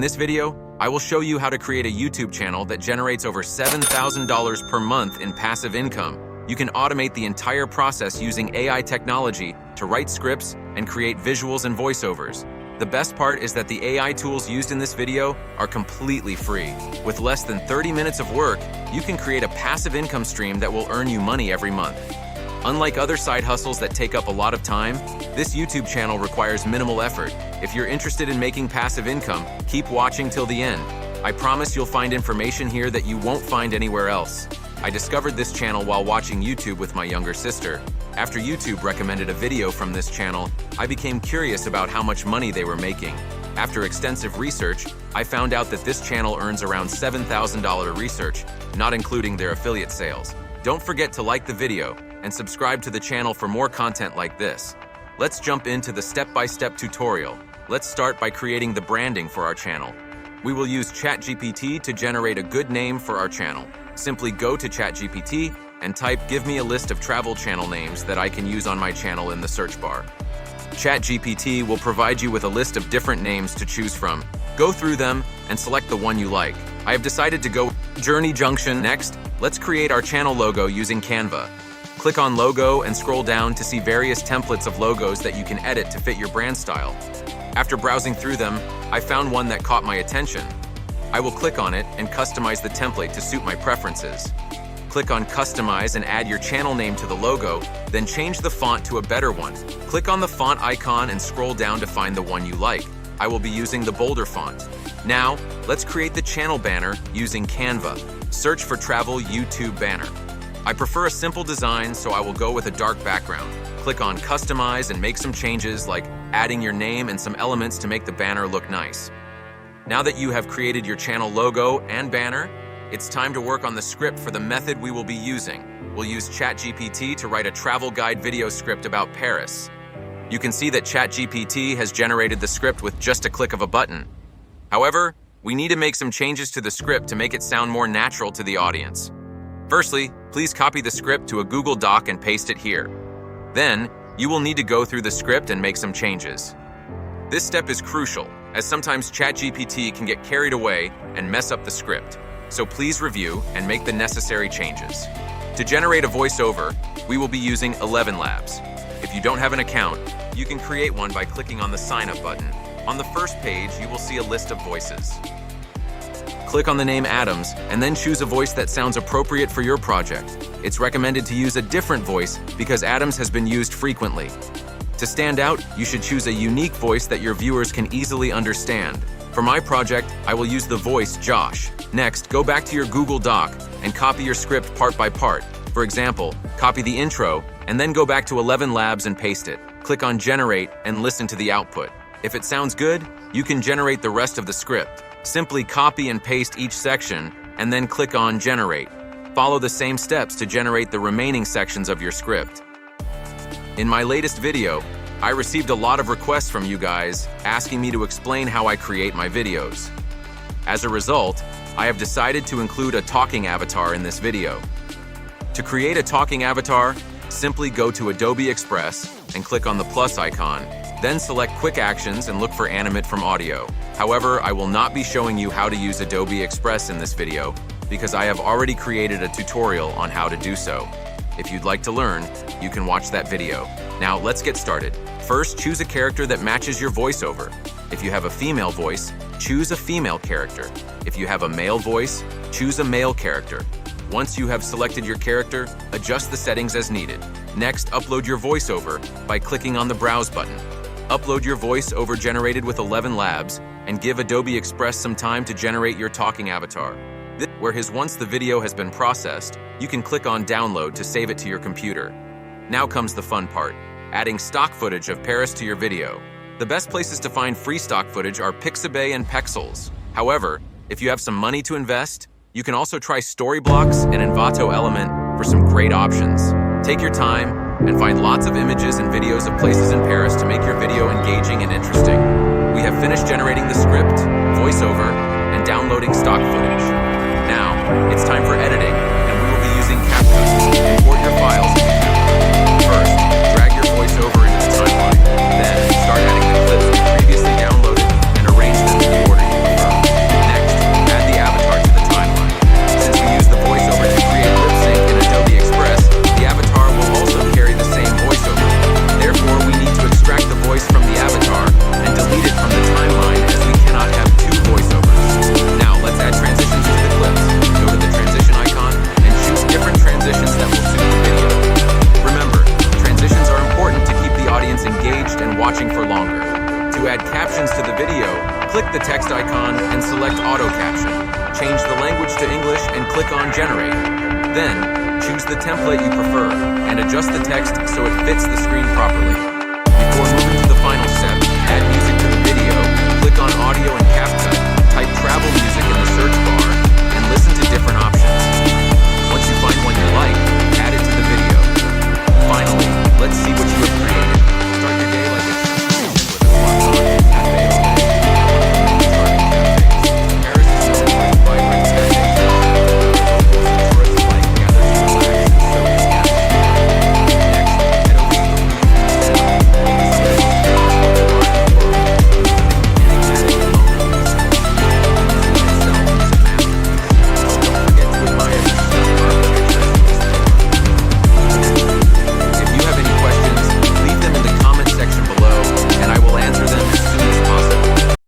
this video, I will show you how to create a YouTube channel that generates over $7,000 per month in passive income. You can automate the entire process using AI technology to write scripts and create visuals and voiceovers. The best part is that the AI tools used in this video are completely free. With less than 30 minutes of work, you can create a passive income stream that will earn you money every month. Unlike other side hustles that take up a lot of time, this YouTube channel requires minimal effort. If you're interested in making passive income, keep watching till the end. I promise you'll find information here that you won't find anywhere else. I discovered this channel while watching YouTube with my younger sister. After YouTube recommended a video from this channel, I became curious about how much money they were making. After extensive research, I found out that this channel earns around $7,000 research, not including their affiliate sales. Don't forget to like the video and subscribe to the channel for more content like this. Let's jump into the step-by-step tutorial. Let's start by creating the branding for our channel. We will use ChatGPT to generate a good name for our channel. Simply go to ChatGPT and type "Give me a list of travel channel names that I can use on my channel" in the search bar. ChatGPT will provide you with a list of different names to choose from. Go through them and select the one you like. I have decided to go Journey Junction. Next, let's create our channel logo using Canva. Click on Logo and scroll down to see various templates of logos that you can edit to fit your brand style. After browsing through them, I found one that caught my attention. I will click on it and customize the template to suit my preferences. Click on Customize and add your channel name to the logo, then change the font to a better one. Click on the font icon and scroll down to find the one you like. I will be using the bolder font. Now, let's create the channel banner using Canva. Search for Travel YouTube Banner. I prefer a simple design, so I will go with a dark background. Click on Customize and make some changes like adding your name and some elements to make the banner look nice. Now that you have created your channel logo and banner, it's time to work on the script for the method we will be using. We'll use ChatGPT to write a travel guide video script about Paris. You can see that ChatGPT has generated the script with just a click of a button. However, we need to make some changes to the script to make it sound more natural to the audience. Firstly, please copy the script to a Google Doc and paste it here. Then, you will need to go through the script and make some changes. This step is crucial, as sometimes ChatGPT can get carried away and mess up the script. So please review and make the necessary changes. To generate a voiceover, we will be using Elevenlabs. If you don't have an account, you can create one by clicking on the Sign Up button. On the first page, you will see a list of voices. Click on the name Adams and then choose a voice that sounds appropriate for your project. It's recommended to use a different voice because Adams has been used frequently. To stand out, you should choose a unique voice that your viewers can easily understand. For my project, I will use the voice Josh. Next, go back to your Google Doc and copy your script part by part. For example, copy the intro and then go back to Elevenlabs and paste it. Click on Generate and listen to the output. If it sounds good, you can generate the rest of the script. Simply copy and paste each section and then click on Generate. Follow the same steps to generate the remaining sections of your script. In my latest video, I received a lot of requests from you guys asking me to explain how I create my videos. As a result, I have decided to include a talking avatar in this video. To create a talking avatar, simply go to Adobe Express and click on the plus icon, then select Quick Actions and look for Animate from Audio. However, I will not be showing you how to use Adobe Express in this video because I have already created a tutorial on how to do so. If you'd like to learn, you can watch that video. Now let's get started. First, choose a character that matches your voiceover. If you have a female voice, choose a female character. If you have a male voice, choose a male character. Once you have selected your character, adjust the settings as needed. Next, upload your voiceover by clicking on the Browse button. Upload your voiceover generated with Elevenlabs and give Adobe Express some time to generate your talking avatar. Once the video has been processed, you can click on Download to save it to your computer. Now comes the fun part, adding stock footage of Paris to your video. The best places to find free stock footage are Pixabay and Pexels. However, if you have some money to invest, you can also try Storyblocks and Envato Element for some great options. Take your time and find lots of images and videos of places in Paris to make your video engaging and interesting. We have finished generating the script, voiceover, and downloading stock footage. Now, it's time for editing, and we will be using CapCut to import your files into CapCut. First, drag your voiceover into the timeline. Then, start adding the clips you previously downloaded and arrange them in the order you prefer. icon and select Auto Caption. Change the language to English and click on Generate. Then, choose the template you prefer and adjust the text so it fits the screen properly.